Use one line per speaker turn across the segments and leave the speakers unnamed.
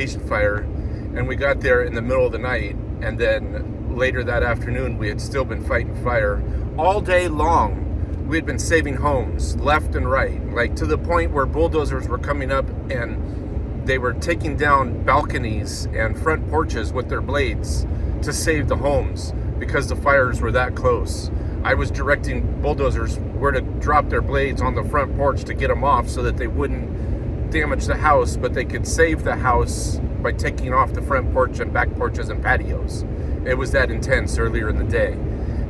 fire, and we got there in the middle of the night, and then later that afternoon we had still been fighting fire all day long. We had been saving homes left and right, like to the point where bulldozers were coming up and they were taking down balconies and front porches with their blades to save the homes because the fires were that close. I was directing bulldozers where to drop their blades on the front porch to get them off so that they wouldn't damage the house, but they could save the house by taking off the front porch and back porches and patios. It was that intense earlier in the day.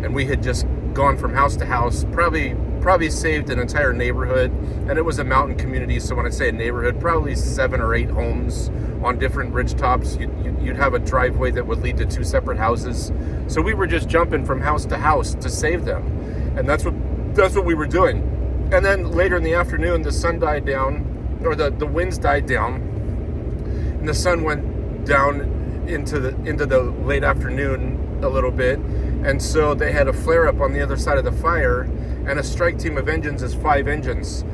And we had just gone from house to house, probably saved an entire neighborhood. And it was a mountain community, so when I say a neighborhood, probably 7 or 8 homes on different ridge tops. You'd have a driveway that would lead to 2 separate houses. So we were just jumping from house to house to save them. And that's what we were doing. And then later in the afternoon, the sun died down, or the winds died down, and the sun went down into the late afternoon a little bit. And so they had a flare up on the other side of the fire, and a strike team of engines is 5 engines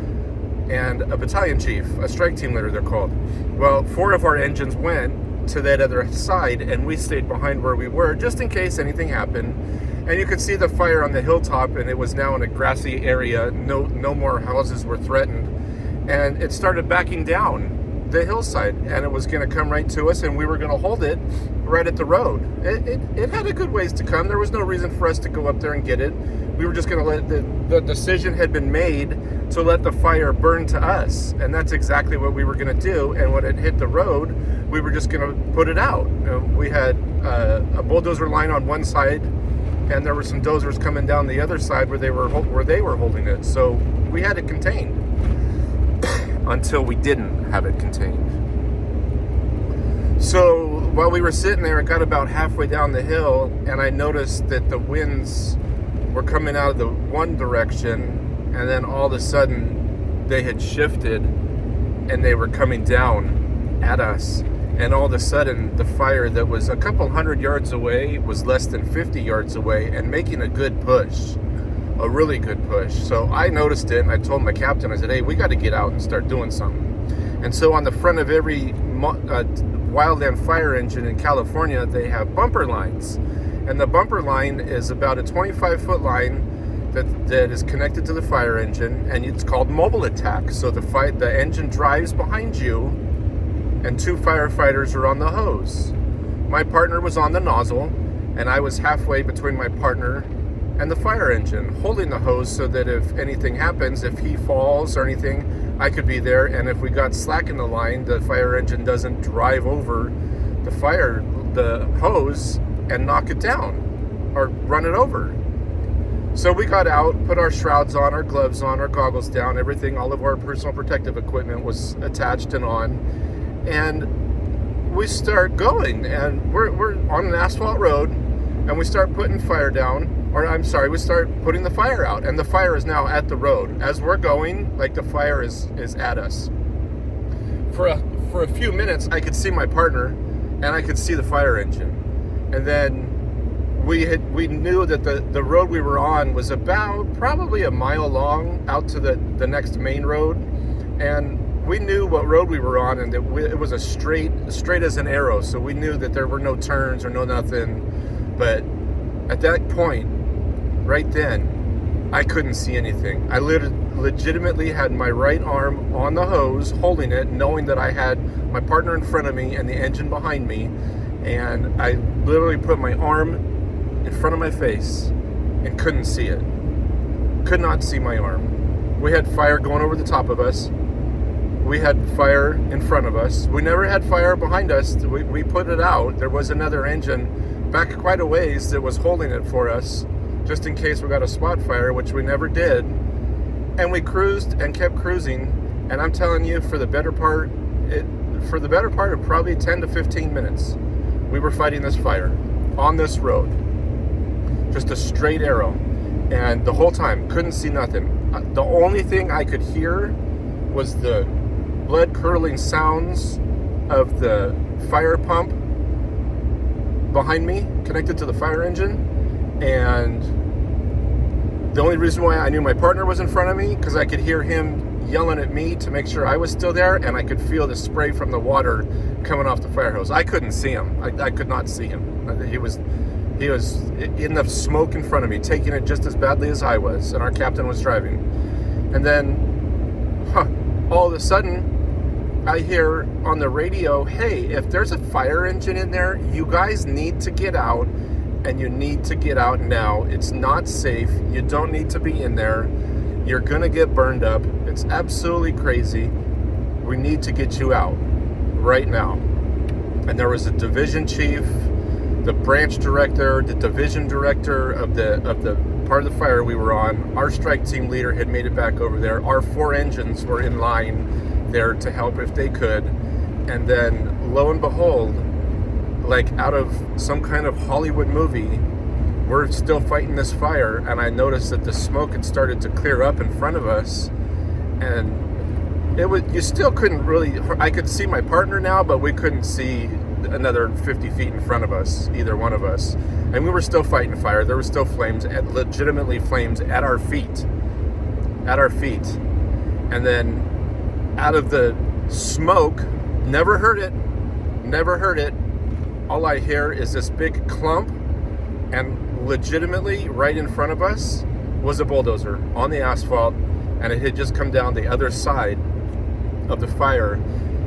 and a battalion chief, a strike team leader they're called. Well, 4 of our engines went to that other side, and we stayed behind where we were just in case anything happened. And you could see the fire on the hilltop, and it was now in a grassy area. No more houses were threatened, and it started backing down the hillside, and it was going to come right to us, and we were going to hold it right at the road. It had a good ways to come. There was no reason for us to go up there and get it. We were just going to let the decision had been made to let the fire burn to us, and that's exactly what we were going to do. And when it hit the road, we were just going to put it out. We had a bulldozer line on one side, and there were some dozers coming down the other side where they were holding it. So we had it contained until we didn't have it contained. So while we were sitting there, it got about halfway down the hill, and I noticed that the winds were coming out of the one direction, and then all of a sudden they had shifted and they were coming down at us. And all of a sudden the fire that was a couple hundred yards away was less than 50 yards away and making a good push. A really good push. So I noticed it, and I told my captain, I said, hey, we got to get out and start doing something. And so on the front of every Wildland fire engine in California, they have bumper lines. And the bumper line is about a 25-foot line that is connected to the fire engine, and it's called mobile attack. So the engine drives behind you, and 2 firefighters are on the hose. My partner was on the nozzle, and I was halfway between my partner and the fire engine, holding the hose so that if anything happens, if he falls or anything, I could be there. And if we got slack in the line, the fire engine doesn't drive over the hose and knock it down or run it over. So we got out, put our shrouds on, our gloves on, our goggles down, everything, all of our personal protective equipment was attached and on, and we start going, and we're on an asphalt road, and we start putting fire down. We start putting the fire out, and the fire is now at the road. As we're going, like the fire is at us. For a few minutes, I could see my partner, and I could see the fire engine. And then we knew that the road we were on was about probably a mile long out to the next main road. And we knew what road we were on, and that it was a straight as an arrow. So we knew that there were no turns or no nothing. But at that point, right then, I couldn't see anything. I legitimately had my right arm on the hose, holding it, knowing that I had my partner in front of me and the engine behind me. And I literally put my arm in front of my face and couldn't see it. Could not see my arm. We had fire going over the top of us. We had fire in front of us. We never had fire behind us. We put it out. There was another engine back quite a ways that was holding it for us, just in case we got a spot fire, which we never did. And we cruised and kept cruising. And I'm telling you, for the better part of probably 10 to 15 minutes, we were fighting this fire on this road. Just a straight arrow. And the whole time, couldn't see nothing. The only thing I could hear was the blood-curdling sounds of the fire pump behind me, connected to the fire engine. And the only reason why I knew my partner was in front of me, because I could hear him yelling at me to make sure I was still there, and I could feel the spray from the water coming off the fire hose. I couldn't see him. I could not see him. He was in the smoke in front of me, taking it just as badly as I was, and our captain was driving. And then, all of a sudden, I hear on the radio, hey, if there's a fire engine in there, you guys need to get out, and you need to get out now. It's not safe. You don't need to be in there. You're going to get burned up. It's absolutely crazy. We need to get you out right now. And there was a division chief, the branch director, the division director of the part of the fire we were on. Our strike team leader had made it back over there. Our 4 engines were in line there to help if they could. And then, lo and behold, like out of some kind of Hollywood movie, we're still fighting this fire, and I noticed that the smoke had started to clear up in front of us, and you still couldn't really, I could see my partner now, but we couldn't see another 50 feet in front of us, either one of us, and we were still fighting fire. There were still flames, legitimately flames at our feet, and then out of the smoke, never heard it, all I hear is this big clump, and legitimately right in front of us was a bulldozer on the asphalt, and it had just come down the other side of the fire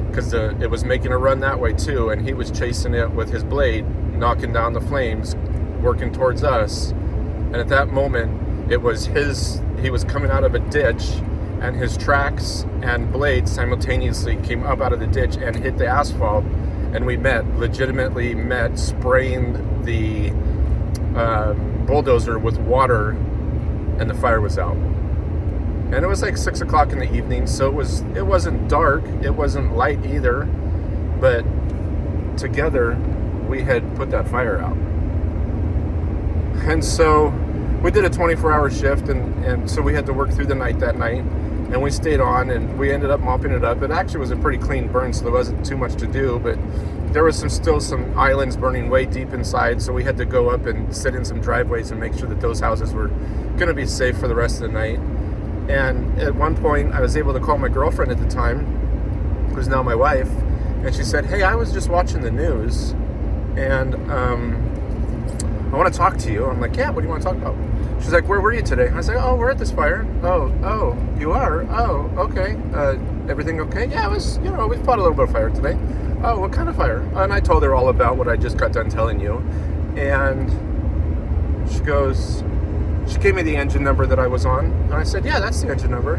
because it was making a run that way too, and he was chasing it with his blade, knocking down the flames, working towards us. And at that moment, it was he was coming out of a ditch, and his tracks and blade simultaneously came up out of the ditch and hit the asphalt, and we legitimately met, spraying the bulldozer with water, and the fire was out. And it was like 6 o'clock in the evening, so it wasn't dark, it wasn't light either, but together we had put that fire out. And so we did a 24-hour shift, and so we had to work through the night that night, and we stayed on, and we ended up mopping it up. It actually was a pretty clean burn, so there wasn't too much to do, but there was still some islands burning way deep inside, so we had to go up and sit in some driveways and make sure that those houses were going to be safe for the rest of the night. And at one point, I was able to call my girlfriend at the time, who's now my wife, and she said, hey, I was just watching the news, and I want to talk to you. I'm like, yeah, what do you want to talk about? She's like, where were you today? I was like, oh, we're at this fire. Oh, you are? Oh, okay. Everything okay? Yeah, it was, we fought a little bit of fire today. Oh, what kind of fire? And I told her all about what I just got done telling you. And she gave me the engine number that I was on. And I said, yeah, that's the engine number.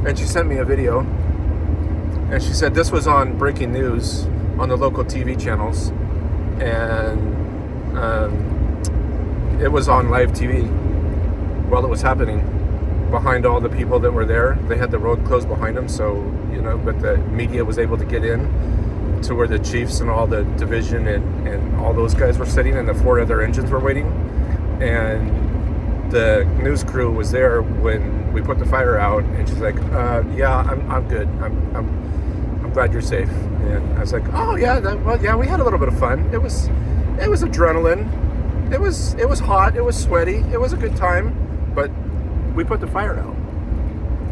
And she sent me a video. And she said this was on breaking news on the local TV channels. And it was on live TV while it was happening. Behind all the people that were there, they had the road closed behind them, so, but the media was able to get in to where the chiefs and all the division and all those guys were sitting, and the 4 other engines were waiting. And the news crew was there when we put the fire out, and she's like, yeah, I'm good. I'm glad you're safe. And I was like, oh yeah, we had a little bit of fun. It was adrenaline. It was hot. It was sweaty. It was a good time, but we put the fire out.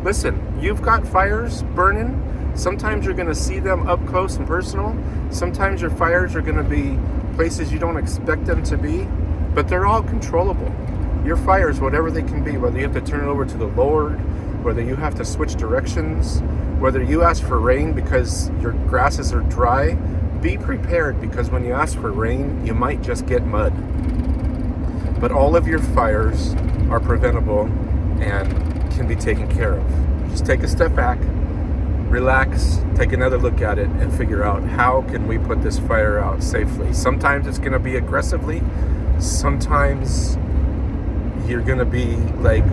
Listen, you've got fires burning. Sometimes you're going to see them up close and personal. Sometimes your fires are going to be places you don't expect them to be, but they're all controllable. Your fires, whatever they can be, whether you have to turn it over to the Lord, whether you have to switch directions, whether you ask for rain because your grasses are dry, be prepared, because when you ask for rain, you might just get mud. But all of your fires are preventable and can be taken care of. Just take a step back, relax, take another look at it, and figure out how can we put this fire out safely. Sometimes it's going to be aggressively. Sometimes you're going to be like,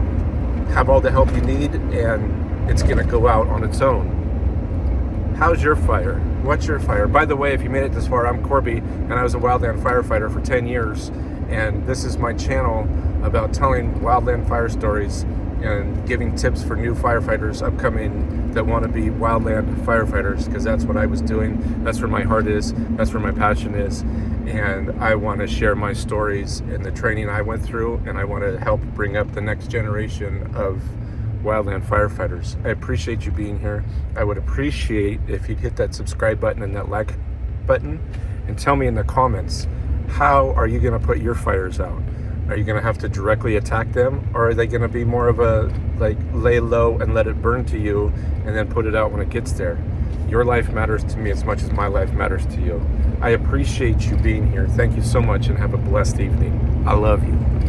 have all the help you need, and it's going to go out on its own. How's your fire? What's your fire? By the way, if you made it this far, I'm Corby, and I was a Wildland firefighter for 10 years. And this is my channel about telling wildland fire stories and giving tips for new firefighters upcoming that want to be wildland firefighters, because that's what I was doing. That's where my heart is. That's where my passion is. And I want to share my stories and the training I went through, and I want to help bring up the next generation of Wildland Firefighters. I appreciate you being here. I would appreciate if you'd hit that subscribe button and that like button and tell me in the comments, how are you going to put your fires out? Are you going to have to directly attack them, or are they going to be more of a like lay low and let it burn to you and then put it out when it gets there? Your life matters to me as much as my life matters to you. I appreciate you being here. Thank you so much and have a blessed evening. I love you.